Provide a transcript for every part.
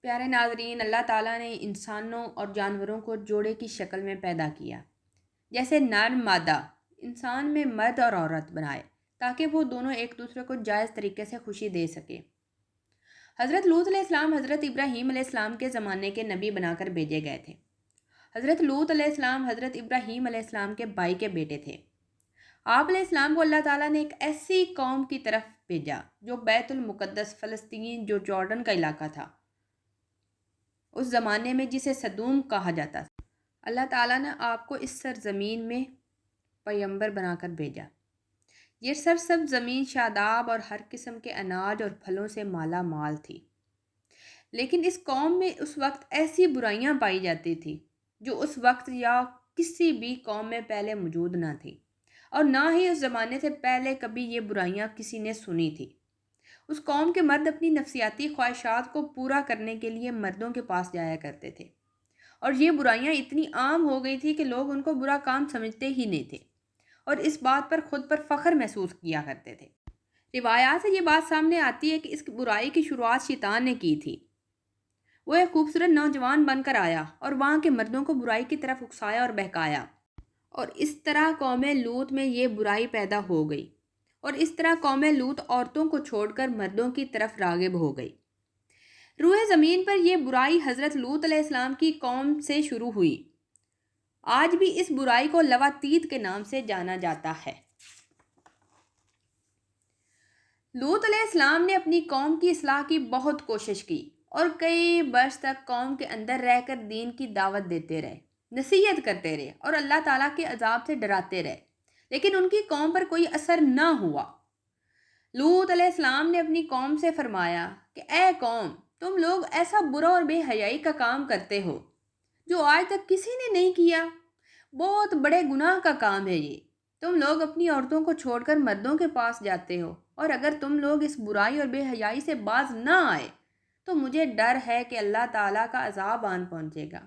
پیارے ناظرین، اللہ تعالیٰ نے انسانوں اور جانوروں کو جوڑے کی شکل میں پیدا کیا، جیسے نر مادہ انسان میں مرد اور عورت بنائے تاکہ وہ دونوں ایک دوسرے کو جائز طریقے سے خوشی دے سکے۔ حضرت لوط علیہ السلام حضرت ابراہیم علیہ السلام کے زمانے کے نبی بنا کر بھیجے گئے تھے۔ حضرت لوط علیہ السلام حضرت ابراہیم علیہ السلام کے بھائی کے بیٹے تھے۔ آپ علیہ السلام کو اللہ تعالیٰ نے ایک ایسی قوم کی طرف بھیجا جو بیت المقدس فلسطین، جو جارڈن کا علاقہ تھا اس زمانے میں، جسے سدوم کہا جاتا تھا۔ اللہ تعالیٰ نے آپ کو اس سرزمین میں پیغمبر بنا کر بھیجا۔ یہ سرسبز زمین شاداب اور ہر قسم کے اناج اور پھلوں سے مالا مال تھی، لیکن اس قوم میں اس وقت ایسی برائیاں پائی جاتی تھی جو اس وقت یا کسی بھی قوم میں پہلے موجود نہ تھی، اور نہ ہی اس زمانے سے پہلے کبھی یہ برائیاں کسی نے سنی تھی۔ اس قوم کے مرد اپنی نفسیاتی خواہشات کو پورا کرنے کے لیے مردوں کے پاس جایا کرتے تھے، اور یہ برائیاں اتنی عام ہو گئی تھی کہ لوگ ان کو برا کام سمجھتے ہی نہیں تھے اور اس بات پر خود پر فخر محسوس کیا کرتے تھے۔ روایات سے یہ بات سامنے آتی ہے کہ اس برائی کی شروعات شیطان نے کی تھی۔ وہ ایک خوبصورت نوجوان بن کر آیا اور وہاں کے مردوں کو برائی کی طرف اکسایا اور بہکایا، اور اس طرح قوم لوط میں یہ برائی پیدا ہو گئی، اور اس طرح قوم لوط عورتوں کو چھوڑ کر مردوں کی طرف راغب ہو گئی۔ روئے زمین پر یہ برائی حضرت لوط علیہ السلام کی قوم سے شروع ہوئی۔ آج بھی اس برائی کو لواطیت کے نام سے جانا جاتا ہے۔ لوط علیہ السلام نے اپنی قوم کی اصلاح کی بہت کوشش کی اور کئی برس تک قوم کے اندر رہ کر دین کی دعوت دیتے رہے، نصیحت کرتے رہے اور اللہ تعالیٰ کے عذاب سے ڈراتے رہے، لیکن ان کی قوم پر کوئی اثر نہ ہوا۔ لوط علیہ السلام نے اپنی قوم سے فرمایا کہ اے قوم، تم لوگ ایسا برا اور بے حیائی کا کام کرتے ہو جو آج تک کسی نے نہیں کیا۔ بہت بڑے گناہ کا کام ہے یہ۔ تم لوگ اپنی عورتوں کو چھوڑ کر مردوں کے پاس جاتے ہو، اور اگر تم لوگ اس برائی اور بے حیائی سے باز نہ آئے تو مجھے ڈر ہے کہ اللہ تعالیٰ کا عذاب آن پہنچے گا،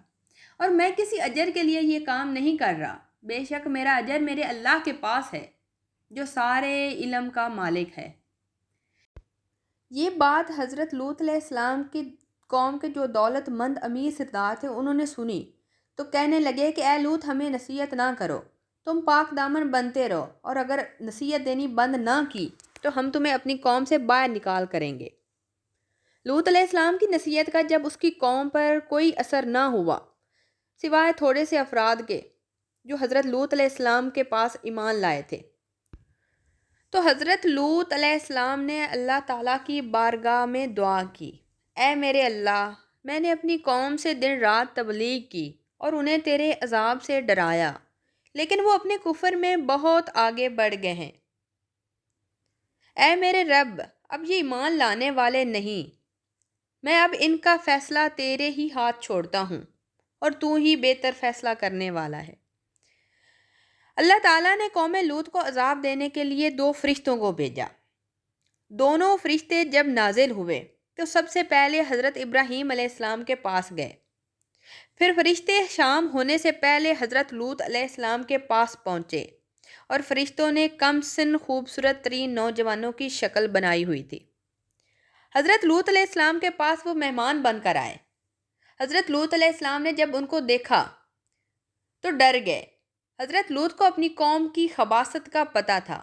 اور میں کسی اجر کے لیے یہ کام نہیں کر رہا۔ بے شک میرا اجر میرے اللہ کے پاس ہے جو سارے علم کا مالک ہے۔ یہ بات حضرت لوط علیہ السلام کی قوم کے جو دولت مند امیر سردار تھے انہوں نے سنی تو کہنے لگے کہ اے لوط، ہمیں نصیحت نہ کرو، تم پاک دامن بنتے رہو، اور اگر نصیحت دینی بند نہ کی تو ہم تمہیں اپنی قوم سے باہر نکال کریں گے۔ لوط علیہ السلام کی نصیحت کا جب اس کی قوم پر کوئی اثر نہ ہوا سوائے تھوڑے سے افراد کے جو حضرت لوط علیہ السلام کے پاس ایمان لائے تھے، تو حضرت لوط علیہ السلام نے اللہ تعالیٰ کی بارگاہ میں دعا کی، اے میرے اللہ، میں نے اپنی قوم سے دن رات تبلیغ کی اور انہیں تیرے عذاب سے ڈرایا، لیکن وہ اپنے کفر میں بہت آگے بڑھ گئے ہیں۔ اے میرے رب، اب یہ ایمان لانے والے نہیں، میں اب ان کا فیصلہ تیرے ہی ہاتھ چھوڑتا ہوں، اور تو ہی بہتر فیصلہ کرنے والا ہے۔ اللہ تعالیٰ نے قوم لوط کو عذاب دینے کے لیے 2 فرشتوں کو بھیجا۔ دونوں فرشتے جب نازل ہوئے تو سب سے پہلے حضرت ابراہیم علیہ السلام کے پاس گئے، پھر فرشتے شام ہونے سے پہلے حضرت لوط علیہ السلام کے پاس پہنچے، اور فرشتوں نے کم سن خوبصورت ترین نوجوانوں کی شکل بنائی ہوئی تھی۔ حضرت لوط علیہ السلام کے پاس وہ مہمان بن کر آئے۔ حضرت لوط علیہ السلام نے جب ان کو دیکھا تو ڈر گئے۔ حضرت لوط کو اپنی قوم کی خباثت کا پتہ تھا،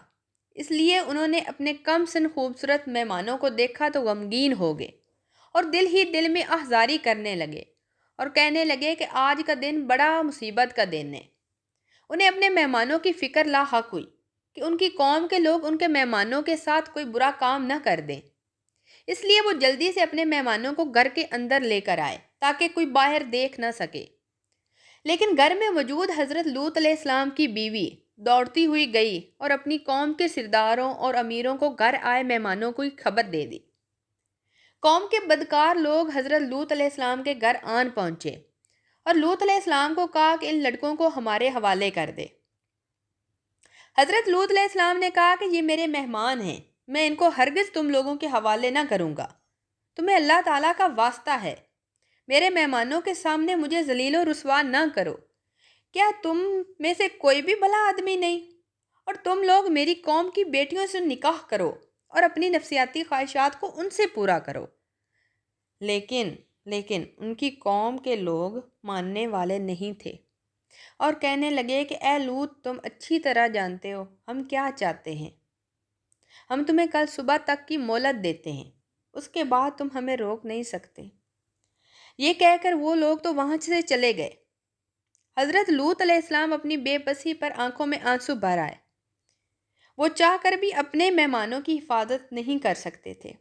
اس لیے انہوں نے اپنے کم سن خوبصورت مہمانوں کو دیکھا تو غمگین ہو گئے اور دل ہی دل میں آہذاری کرنے لگے اور کہنے لگے کہ آج کا دن بڑا مصیبت کا دن ہے۔ انہیں اپنے مہمانوں کی فکر لاحق ہوئی کہ ان کی قوم کے لوگ ان کے مہمانوں کے ساتھ کوئی برا کام نہ کر دیں، اس لیے وہ جلدی سے اپنے مہمانوں کو گھر کے اندر لے کر آئے تاکہ کوئی باہر دیکھ نہ سکے۔ لیکن گھر میں موجود حضرت لوط علیہ السلام کی بیوی دوڑتی ہوئی گئی اور اپنی قوم کے سرداروں اور امیروں کو گھر آئے مہمانوں کو خبر دے دی۔ قوم کے بدکار لوگ حضرت لوط علیہ السلام کے گھر آن پہنچے اور لوط علیہ السلام کو کہا کہ ان لڑکوں کو ہمارے حوالے کر دے۔ حضرت لوط علیہ السلام نے کہا کہ یہ میرے مہمان ہیں، میں ان کو ہرگز تم لوگوں کے حوالے نہ کروں گا، تمہیں اللہ تعالیٰ کا واسطہ ہے، میرے مہمانوں کے سامنے مجھے ذلیل و رسوا نہ کرو۔ کیا تم میں سے کوئی بھی بھلا آدمی نہیں؟ اور تم لوگ میری قوم کی بیٹیوں سے نکاح کرو اور اپنی نفسیاتی خواہشات کو ان سے پورا کرو۔ لیکن لیکن ان کی قوم کے لوگ ماننے والے نہیں تھے اور کہنے لگے کہ اے لوط، تم اچھی طرح جانتے ہو ہم کیا چاہتے ہیں، ہم تمہیں کل صبح تک کی مہلت دیتے ہیں، اس کے بعد تم ہمیں روک نہیں سکتے۔ یہ کہہ کر وہ لوگ تو وہاں سے چلے گئے۔ حضرت لوط علیہ السلام اپنی بے بسی پر آنکھوں میں آنسو بھر آئے۔ وہ چاہ کر بھی اپنے مہمانوں کی حفاظت نہیں کر سکتے تھے،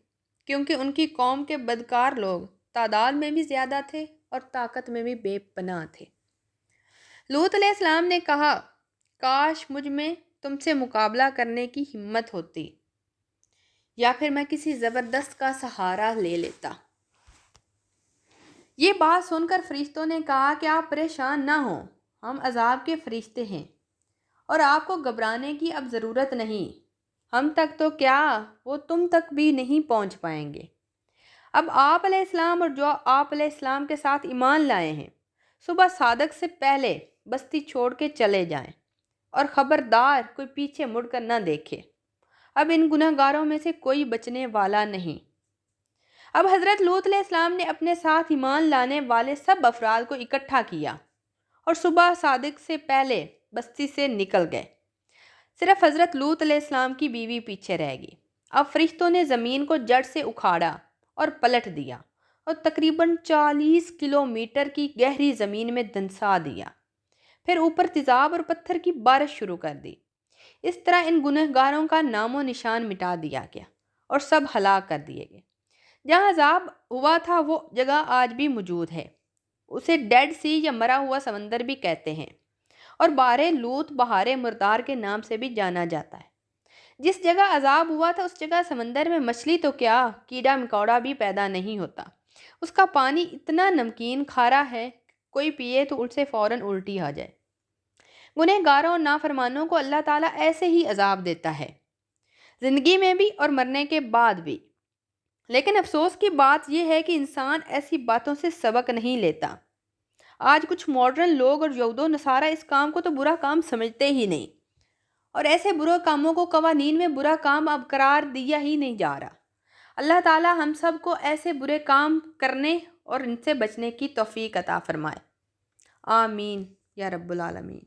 کیونکہ ان کی قوم کے بدکار لوگ تعداد میں بھی زیادہ تھے اور طاقت میں بھی بے پناہ تھے۔ لوط علیہ السلام نے کہا، کاش مجھ میں تم سے مقابلہ کرنے کی ہمت ہوتی، یا پھر میں کسی زبردست کا سہارا لے لیتا۔ یہ بات سن کر فرشتوں نے کہا کہ آپ پریشان نہ ہوں، ہم عذاب کے فرشتے ہیں اور آپ کو گھبرانے کی اب ضرورت نہیں۔ ہم تک تو کیا، وہ تم تک بھی نہیں پہنچ پائیں گے۔ اب آپ علیہ السلام اور جو آپ علیہ السلام کے ساتھ ایمان لائے ہیں، صبح صادق سے پہلے بستی چھوڑ کے چلے جائیں، اور خبردار کوئی پیچھے مڑ کر نہ دیکھے۔ اب ان گناہ گاروں میں سے کوئی بچنے والا نہیں۔ اب حضرت لوط علیہ السلام نے اپنے ساتھ ایمان لانے والے سب افراد کو اکٹھا کیا اور صبح صادق سے پہلے بستی سے نکل گئے۔ صرف حضرت لوط علیہ السلام کی بیوی پیچھے رہ گئی۔ اب فرشتوں نے زمین کو جڑ سے اکھاڑا اور پلٹ دیا اور تقریباً 40 کلومیٹر کی گہری زمین میں دھنسا دیا، پھر اوپر تیزاب اور پتھر کی بارش شروع کر دی۔ اس طرح ان گنہ گاروں کا نام و نشان مٹا دیا گیا اور سب ہلاک کر دیے گئے۔ جہاں عذاب ہوا تھا وہ جگہ آج بھی موجود ہے، اسے ڈیڈ سی یا مرا ہوا سمندر بھی کہتے ہیں، اور بحر لوط بحر مردار کے نام سے بھی جانا جاتا ہے۔ جس جگہ عذاب ہوا تھا اس جگہ سمندر میں مچھلی تو کیا، کیڑا مکوڑا بھی پیدا نہیں ہوتا۔ اس کا پانی اتنا نمکین کھارا ہے، کوئی پیے تو اسے فوراً الٹی آ جائے۔ گنہ گاروں اور نافرمانوں کو اللہ تعالیٰ ایسے ہی عذاب دیتا ہے، زندگی میں بھی اور مرنے کے بعد بھی۔ لیکن افسوس کی بات یہ ہے کہ انسان ایسی باتوں سے سبق نہیں لیتا۔ آج کچھ ماڈرن لوگ اور یہود و نصارہ اس کام کو تو برا کام سمجھتے ہی نہیں، اور ایسے برے کاموں کو قوانین میں برا کام اب قرار دیا ہی نہیں جا رہا۔ اللہ تعالیٰ ہم سب کو ایسے برے کام کرنے اور ان سے بچنے کی توفیق عطا فرمائے۔ آمین یا رب العالمین۔